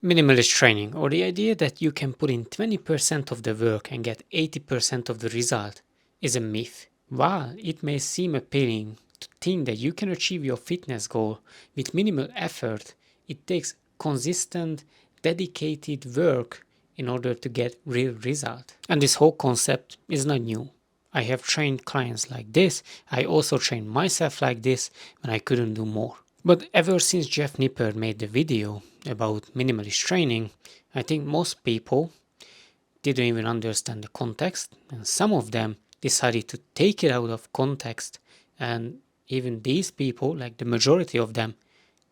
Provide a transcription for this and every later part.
Minimalist training, or the idea that you can put in 20% of the work and get 80% of the result, is a myth. While it may seem appealing to think that you can achieve your fitness goal with minimal effort, it takes consistent, dedicated work in order to get real result. And this whole concept is not new. I have trained clients like this. I also trained myself like this when I couldn't do more. But ever since Jeff Nippard made the video about minimalist training, I think most people didn't even understand the context, and some of them decided to take it out of context, and even these people, like the majority of them,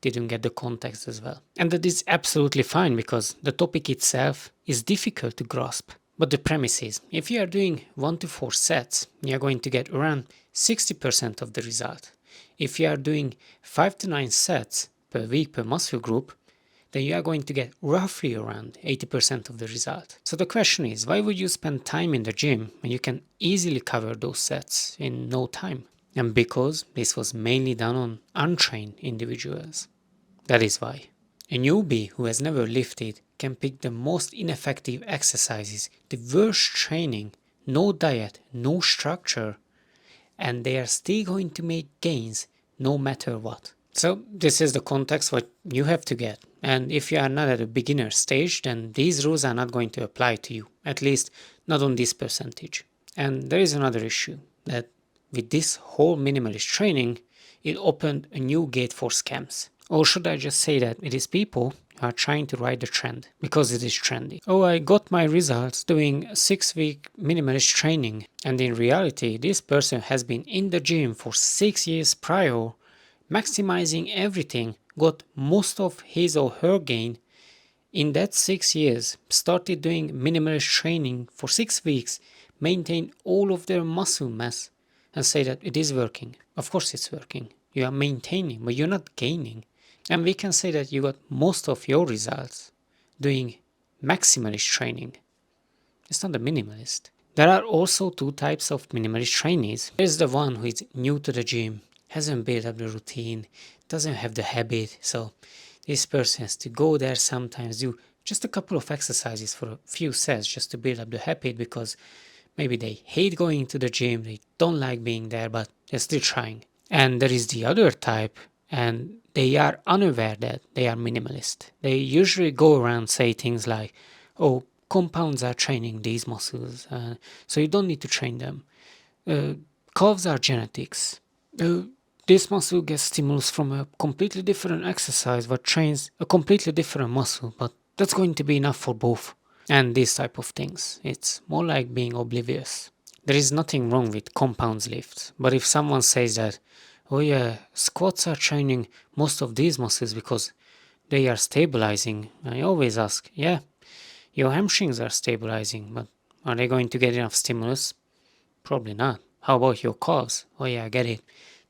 didn't get the context as well. And that is absolutely fine because the topic itself is difficult to grasp. But the premise is, if you are doing 1 to 4 sets, you are going to get around 60% of the result. If you are doing 5 to 9 sets per week per muscle group, then you are going to get roughly around 80% of the result. So the question is, why would you spend time in the gym when you can easily cover those sets in no time? And because this was mainly done on untrained individuals. That is why. A newbie who has never lifted can pick the most ineffective exercises, the worst training, no diet, no structure, and they are still going to make gains no matter what. So this is the context what you have to get. And if you are not at a beginner stage, then these rules are not going to apply to you, at least not on this percentage. And there is another issue, that with this whole minimalist training, it opened a new gate for scams. Or should I just say that it is people who are trying to ride the trend because it is trendy. Oh, I got my results doing a 6-week minimalist training, and in reality, this person has been in the gym for 6 years prior, maximizing everything, got most of his or her gain in that 6 years, started doing minimalist training for 6 weeks, maintained all of their muscle mass, and say that it is working. Of course it's working. You are maintaining, but you're not gaining. And we can say that you got most of your results doing maximalist training. It's not a minimalist. There are also two types of minimalist trainees. There's the one who is new to the gym, hasn't built up the routine, doesn't have the habit, so this person has to go there sometimes, do just a couple of exercises for a few sets just to build up the habit because maybe they hate going to the gym, they don't like being there, but they're still trying. And there is the other type, and they are unaware that they are minimalist. They usually go around say things like, oh, compounds are training these muscles, so you don't need to train them. Calves are genetics. This muscle gets stimulus from a completely different exercise that trains a completely different muscle, but that's going to be enough for both. And these type of things. It's more like being oblivious. There is nothing wrong with compounds lifts, but if someone says that, oh yeah, squats are training most of these muscles because they are stabilizing, I always ask, yeah, your hamstrings are stabilizing, but are they going to get enough stimulus? Probably not. How about your calves? Oh yeah, I get it.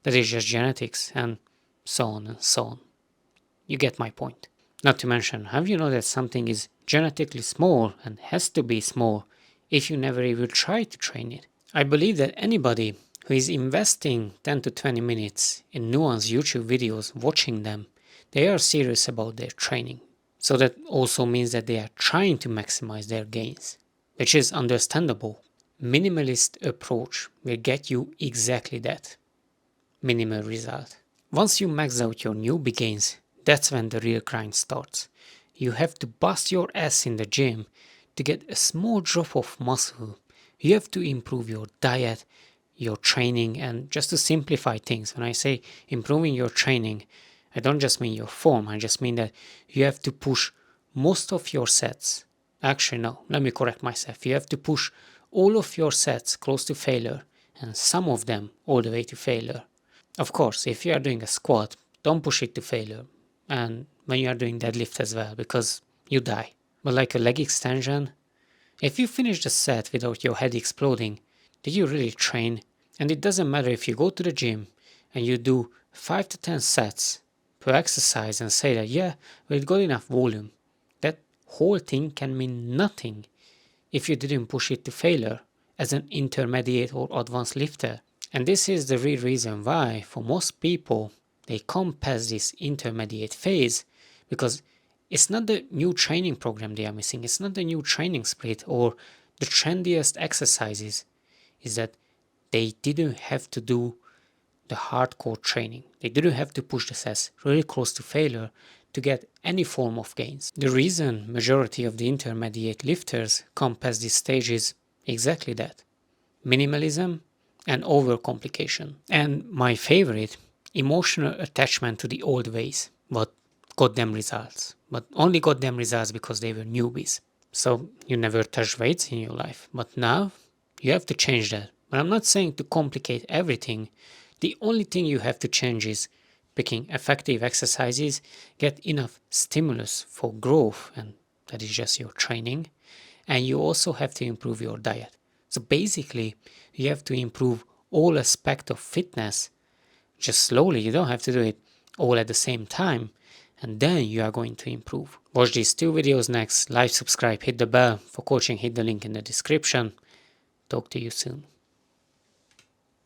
That is just genetics, and so on and so on. You get my point. Not to mention, have you know that something is genetically small and has to be small if you never even try to train it? I believe that anybody who is investing 10 to 20 minutes in nuanced YouTube videos watching them, they are serious about their training. So that also means that they are trying to maximize their gains, which is understandable. Minimalist approach will get you exactly that. Minimal result. Once you max out your newbie gains, that's when the real grind starts. You have to bust your ass in the gym to get a small drop of muscle. You have to improve your diet, your training, and just to simplify things, when I say improving your training, I don't just mean your form, I just mean that you have to push most of your sets. Actually, no, let me correct myself. You have to push all of your sets close to failure, and some of them all the way to failure. Of course, if you are doing a squat, don't push it to failure. And when you are doing deadlift as well, because you die. But like a leg extension, if you finish the set without your head exploding, did you really train? And it doesn't matter if you go to the gym and you do 5 to 10 sets per exercise and say that, yeah, we've got enough volume. That whole thing can mean nothing if you didn't push it to failure as an intermediate or advanced lifter. And this is the real reason why, for most people, they come past this intermediate phase, because It's not the new training program they are missing. It's not the new training split or the trendiest exercises. Is that they didn't have to do the hardcore training. They didn't have to push themselves really close to failure to get any form of gains. The reason majority of the intermediate lifters come past this stage is exactly that. Minimalism and overcomplication. And my favorite, emotional attachment to the old ways. What got them results. But only got them results because they were newbies. So you never touched weights in your life. But now you have to change that. But I'm not saying to complicate everything. The only thing you have to change is picking effective exercises, get enough stimulus for growth, and that is just your training. And you also have to improve your diet. So basically, you have to improve all aspects of fitness just slowly. You don't have to do it all at the same time. And then you are going to improve. Watch these 2 videos next. Like, subscribe, hit the bell. For coaching, hit the link in the description. Talk to you soon.